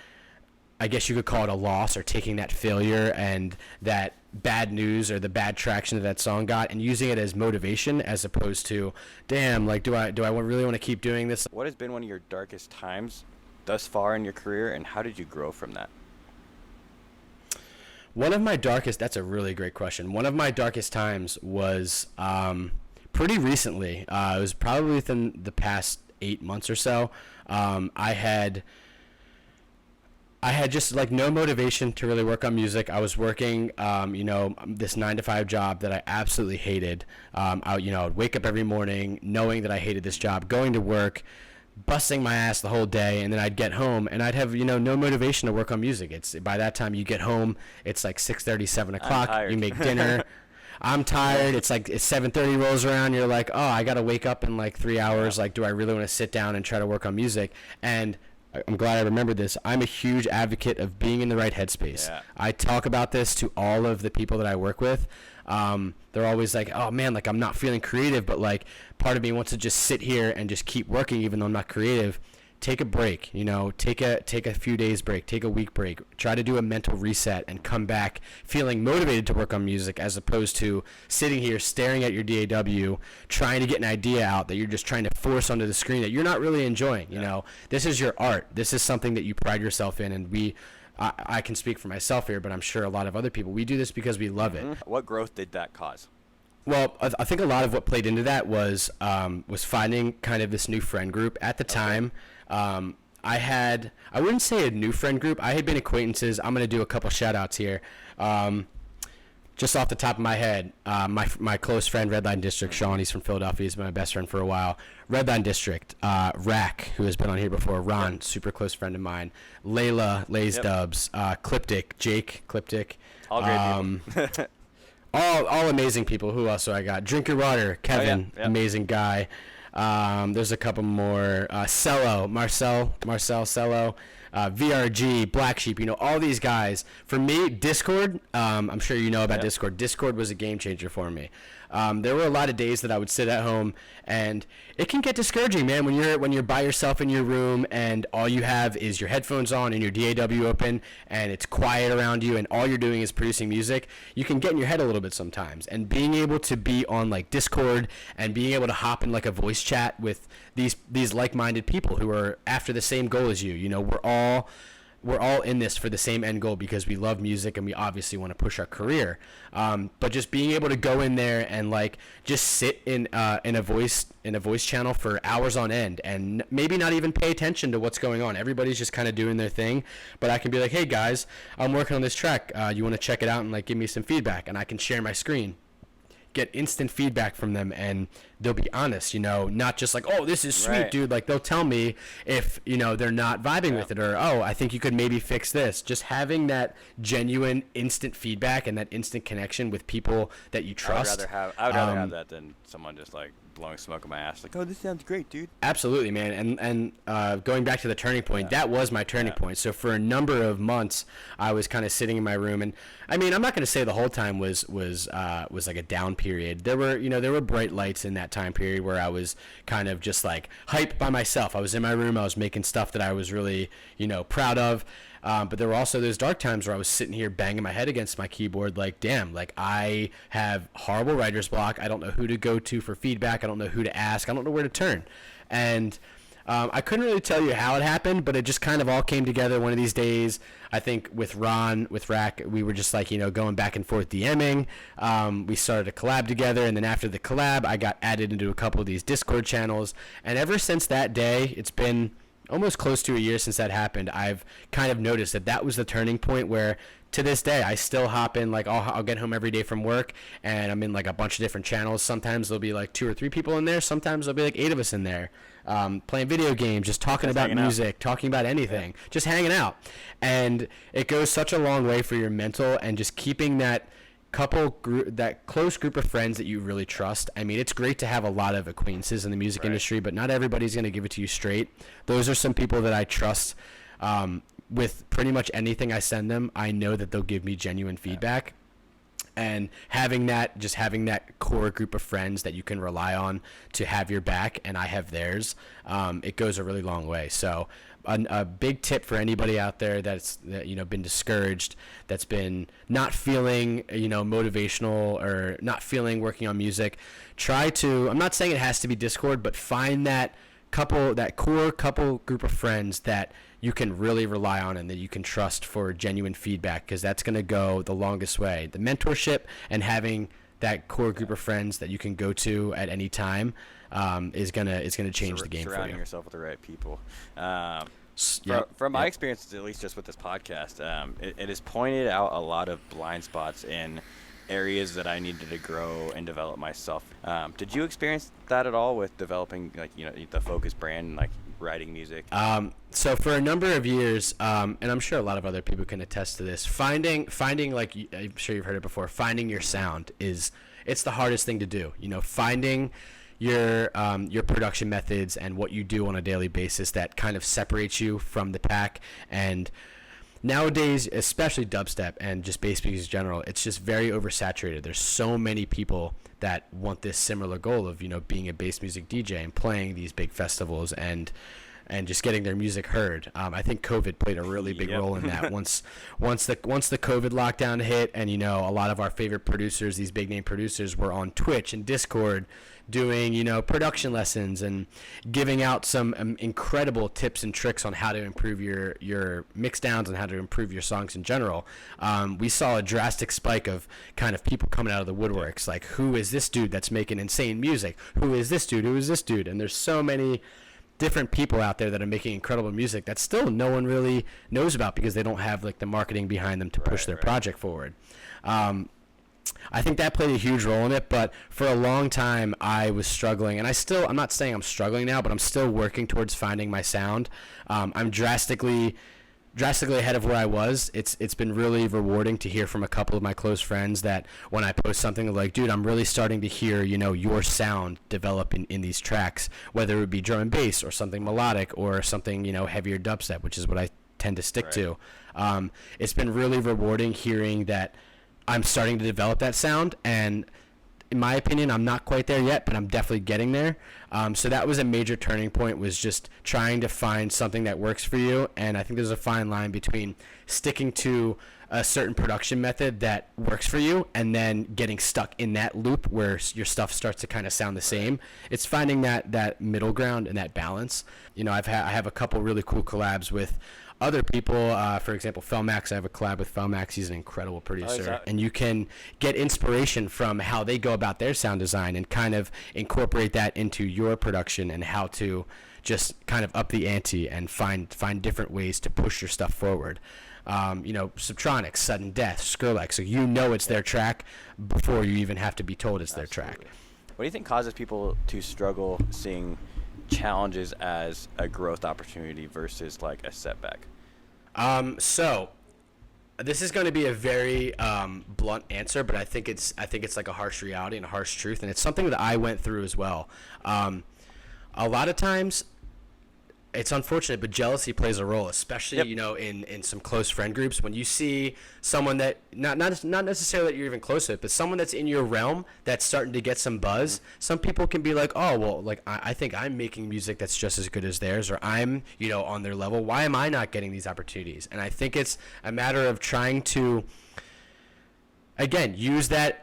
I guess you could call it a loss, or taking that failure and that bad news or the bad traction that song got, and using it as motivation as opposed to, damn, do I really want to keep doing this? What has been one of your darkest times thus far in your career, and how did you grow from that? That's a really great question. One of my darkest times was pretty recently. It was probably within the past 8 months or so. I had just no motivation to really work on music. I was working, this 9-to-5 job that I absolutely hated. I would wake up every morning knowing that I hated this job, going to work, busting my ass the whole day, and then I'd get home and I'd have, no motivation to work on music. It's by that time you get home, it's like 6:30, 7 o'clock. You make dinner. I'm tired. It's like 7:30 rolls around. You're like, oh, I got to wake up in like 3 hours. Like, do I really want to sit down and try to work on music? And I'm glad I remembered this. I'm a huge advocate of being in the right headspace. Yeah. I talk about this to all of the people that I work with. They're always like, oh man, like I'm not feeling creative, but like part of me wants to just sit here and just keep working even though I'm not creative. Take a break, take a few days break, take a week break, try to do a mental reset and come back feeling motivated to work on music, as opposed to sitting here staring at your DAW trying to get an idea out that you're just trying to force onto the screen that you're not really enjoying. This is your art. This is something that you pride yourself in, and I can speak for myself here, but I'm sure a lot of other people, we do this because we love it. What growth did that cause? Well, I think a lot of what played into that was finding kind of this new friend group at the time. I wouldn't say a new friend group. I had been acquaintances. I'm going to do a couple shout outs here. Just off the top of my head, my close friend, Redline District, Sean, he's from Philadelphia. He's been my best friend for a while. Redline District, Rack, who has been on here before, Ron, super close friend of mine. Layla, Lay's Dubs, Cliptic, Jake, Cliptic. All great people. all amazing people. Who else do I got? Drink Your Water, Kevin, amazing guy. There's a couple more. Cello, Marcel Cello, VRG, Black Sheep, all these guys. For me, Discord, I'm sure you know about Discord. Discord was a game changer for me. There were a lot of days that I would sit at home, and it can get discouraging, man, when you're by yourself in your room and all you have is your headphones on and your DAW open and it's quiet around you and all you're doing is producing music. You can get in your head a little bit sometimes, and being able to be on like Discord and being able to hop in like a voice chat with these like-minded people who are after the same goal as you. We're all in this for the same end goal because we love music and we obviously want to push our career. But just being able to go in there and like just sit in a voice channel for hours on end and maybe not even pay attention to what's going on. Everybody's just kind of doing their thing, but I can be like, hey guys, I'm working on this track. You want to check it out and like give me some feedback, and I can share my screen. Get instant feedback from them, and they'll be honest, not just like, oh, this is sweet, Right. dude. Like, they'll tell me if, they're not vibing with it, or, oh, I think you could maybe fix this. Just having that genuine instant feedback and that instant connection with people that you trust. I would rather have that than someone just like blowing smoke in my ass. Like, oh, this sounds great, dude. Absolutely, man. And going back to the turning point, that was my turning point. So for a number of months, I was kind of sitting in my room, and I mean, I'm not going to say the whole time was like a down period. There were bright lights in that time period where I was kind of just like hyped by myself. I was in my room, I was making stuff that I was really, proud of. But there were also those dark times where I was sitting here banging my head against my keyboard like, damn, like I have horrible writer's block. I don't know who to go to for feedback. I don't know who to ask. I don't know where to turn. And I couldn't really tell you how it happened, but it just kind of all came together one of these days. I think with Ron, with Rack, we were just like, going back and forth DMing. We started a collab together, and then after the collab, I got added into a couple of these Discord channels. And ever since that day, it's been almost close to a year since that happened. I've kind of noticed that was the turning point where to this day I still hop in, like I'll get home every day from work and I'm in like a bunch of different channels. Sometimes there'll be like 2 or 3 people in there. Sometimes there'll be like 8 of us in there, playing video games, just talking about music, talking about anything, just hanging out. And it goes such a long way for your mental and just keeping that that close group of friends that you really trust. I mean, it's great to have a lot of acquaintances in the music industry, but not everybody's going to give it to you straight. Those are some people that I trust. With pretty much anything I send them, I know that they'll give me genuine feedback. And having that core group of friends that you can rely on to have your back, and I have theirs, it goes a really long way. So a big tip for anybody out there that's been discouraged, that's been not feeling motivational or not feeling working on music, I'm not saying it has to be Discord, but find that core couple group of friends that you can really rely on and that you can trust for genuine feedback, because that's going to go the longest way. The mentorship and having that core group of friends that you can go to at any time is gonna change the game for you. Surrounding yourself with the right people. From my experience, at least just with this podcast, it has pointed out a lot of blind spots in areas that I needed to grow and develop myself. Did you experience that at all with developing the Focus brand, like writing music? So for a number of years, and I'm sure a lot of other people can attest to this, finding like I'm sure you've heard it before, finding your sound it's the hardest thing to do. Finding your production methods and what you do on a daily basis that kind of separates you from the pack. And nowadays, especially dubstep and just bass music in general, it's just very oversaturated. There's so many people that want this similar goal of being a bass music DJ and playing these big festivals and just getting their music heard. I think COVID played a really big role in that. Once the COVID lockdown hit, and a lot of our favorite producers, these big name producers, were on Twitch and Discord doing production lessons and giving out some incredible tips and tricks on how to improve your mix downs and how to improve your songs in general. We saw a drastic spike of kind of people coming out of the woodworks, like, who is this dude that's making insane music? Who is this dude? Who is this dude? And there's so many different people out there that are making incredible music that still no one really knows about because they don't have like the marketing behind them to push their project forward. I think that played a huge role in it, but for a long time I was struggling, and I'm not saying I'm struggling now, but I'm still working towards finding my sound. I'm drastically ahead of where I was. It's been really rewarding to hear from a couple of my close friends that when I post something, they're like, dude, I'm really starting to hear, your sound develop in these tracks, whether it would be drum and bass or something melodic or something, heavier dubstep, which is what I tend to stick to. It's been really rewarding hearing that I'm starting to develop that sound, and in my opinion, I'm not quite there yet, but I'm definitely getting there. So that was a major turning point, was just trying to find something that works for you. And I think there's a fine line between sticking to a certain production method that works for you and then getting stuck in that loop where your stuff starts to kind of sound the same. It's finding that middle ground and that balance. I have a couple really cool collabs with other people. For example, Felmax. I have a collab with Felmax. He's an incredible producer. And you can get inspiration from how they go about their sound design and kind of incorporate that into your production and how to just kind of up the ante and find different ways to push your stuff forward. Subtronics, Sudden Death, Skrillex. So it's their track before you even have to be told it's their track. What do you think causes people to struggle seeing challenges as a growth opportunity versus like a setback? So this is going to be a very blunt answer, but I think it's like a harsh reality and a harsh truth, and it's something that I went through as well. A lot of times it's unfortunate, but jealousy plays a role, especially in some close friend groups. When you see someone that not necessarily that you're even close with, but someone that's in your realm that's starting to get some buzz, some people can be like, oh well, like I think I'm making music that's just as good as theirs, or I'm on their level. Why am I not getting these opportunities? And I think it's a matter of trying to, again, use that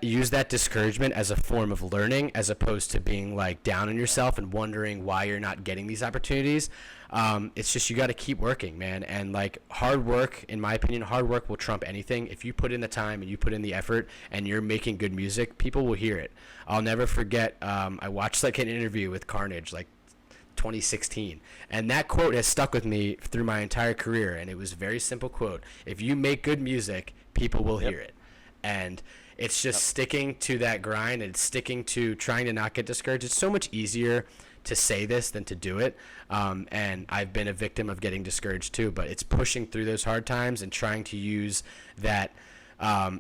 discouragement as a form of learning, as opposed to being like down on yourself and wondering why you're not getting these opportunities. It's just, you got to keep working, man. And like hard work, in my opinion, hard work will trump anything. If you put in the time and you put in the effort and you're making good music, people will hear it. I'll never forget, I watched like an interview with Carnage, like 2016, and that quote has stuck with me through my entire career. And it was a very simple quote: if you make good music, people will hear it. And it's just sticking to that grind and sticking to trying to not get discouraged. It's so much easier to say this than to do it. And I've been a victim of getting discouraged too, but it's pushing through those hard times and trying to use that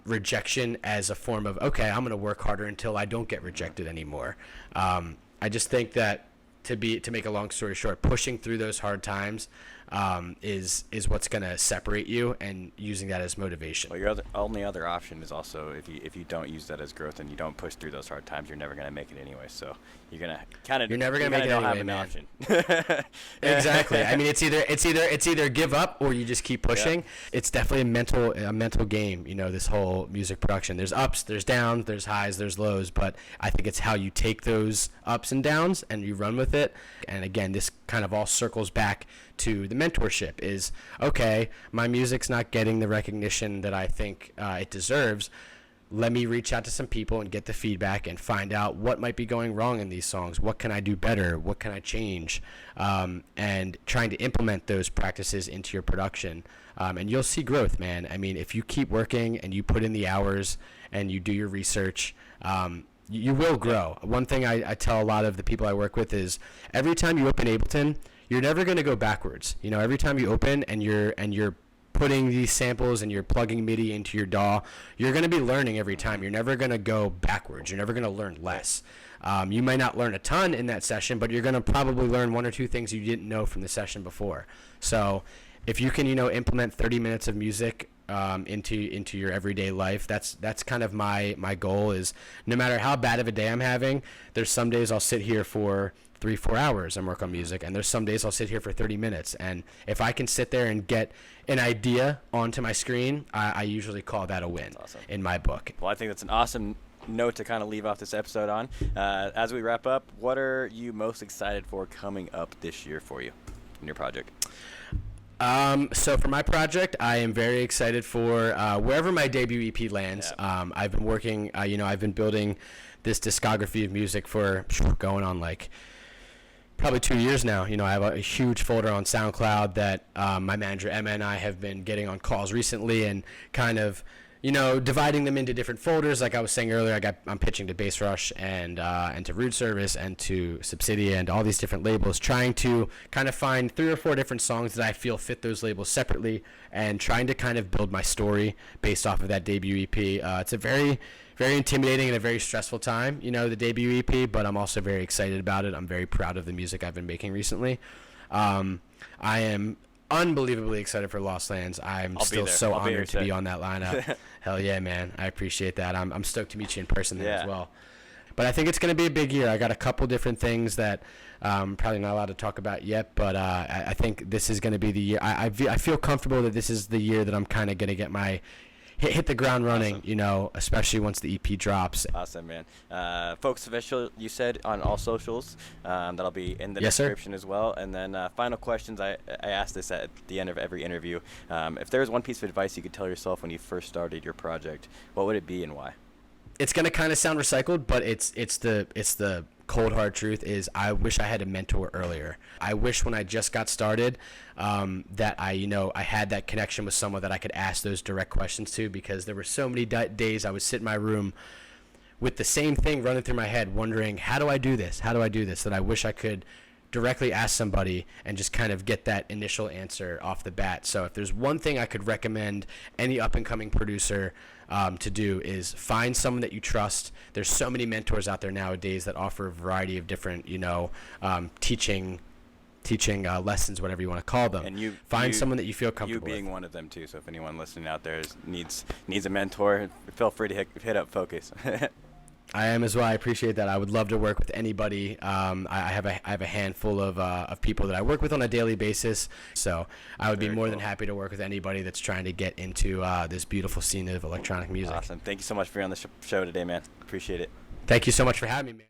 rejection as a form of, okay, I'm going to work harder until I don't get rejected anymore. I just think that to make a long story short, pushing through those hard times is what's going to separate you, and using that as motivation. Well, your only other option is also, if you don't use that as growth and you don't push through those hard times, you're never going to make it anyway. So you're going to kind of, you're never going to make it anyway, man. Option. Exactly. I mean, it's either give up or you just keep pushing. Yeah. It's definitely a mental game. This whole music production. There's ups, there's downs, there's highs, there's lows. But I think it's how you take those ups and downs and you run with it. And again, this kind of all circles back to the mentorship. Is, okay, my music's not getting the recognition that I think it deserves. Let me reach out to some people and get the feedback and find out what might be going wrong in these songs. What can I do better? What can I change? And trying to implement those practices into your production. And you'll see growth, man. I mean, if you keep working and you put in the hours and you do your research, you will grow. One thing I tell a lot of the people I work with is, every time you open Ableton, you're never going to go backwards. You know, every time you open and you're putting these samples and you're plugging MIDI into your DAW, you're going to be learning every time. You're never going to go backwards. You're never going to learn less. You might not learn a ton in that session, but you're going to probably learn 1 or 2 things you didn't know from the session before. So if you can, you know, implement 30 minutes of music into your everyday life, that's kind of my goal. Is no matter how bad of a day I'm having, there's some days I'll sit here for 3-4 hours and work on music, and there's some days I'll sit here for 30 minutes. And if I can sit there and get an idea onto my screen, I usually call that a win. Awesome. In my book. Well, I think that's an awesome note to kind of leave off this episode on. As we wrap up, what are you most excited for coming up this year for you in your project? So for my project, I am very excited for wherever my debut EP lands. Yeah. I've been working, I've been building this discography of music for going on like probably 2 years now. You know, I have a huge folder on SoundCloud that my manager Emma and I have been getting on calls recently, and kind of, you know, dividing them into different folders. Like I was saying earlier, I'm pitching to Bass Rush and to Rude Service and to Subsidia and all these different labels, trying to kind of find 3 or 4 different songs that I feel fit those labels separately, and trying to kind of build my story based off of that debut EP. It's a very, very intimidating and a very stressful time, you know, the debut EP, but I'm also very excited about it. I'm very proud of the music I've been making recently. I am unbelievably excited for Lost Lands. I'm still so honored to be on that lineup. Hell yeah, man. I appreciate that. I'm stoked to meet you in person there as well. But I think it's going to be a big year. I got a couple different things that probably not allowed to talk about yet, but I think this is going to be the year. I feel comfortable that this is the year that I'm kind of going to get my hit the ground running, awesome. You know, especially once the EP drops. Awesome, man. Folks Official, you said on all socials. That'll be in the description as well. And then final questions. I ask this at the end of every interview. If there was one piece of advice you could tell yourself when you first started your project, what would it be and why? It's going to kind of sound recycled, but it's the cold hard truth is I wish I had a mentor earlier. I wish when I just got started that I had that connection with someone that I could ask those direct questions to, because there were so many days I would sit in my room with the same thing running through my head, wondering, how do I do this, that I wish I could directly ask somebody and just kind of get that initial answer off the bat. So if there's one thing I could recommend any up-and-coming producer to do, is find someone that you trust. There's so many mentors out there nowadays that offer a variety of different, teaching lessons, whatever you want to call them. And find someone that you feel comfortable with. You being one of them too. So if anyone listening out there needs a mentor, feel free to hit up Focus. I am as well. I appreciate that. I would love to work with anybody. I have a handful of people that I work with on a daily basis. So I would be more than happy to work with anybody that's trying to get into this beautiful scene of electronic music. Awesome. Thank you so much for being on the show today, man. Appreciate it. Thank you so much for having me, man.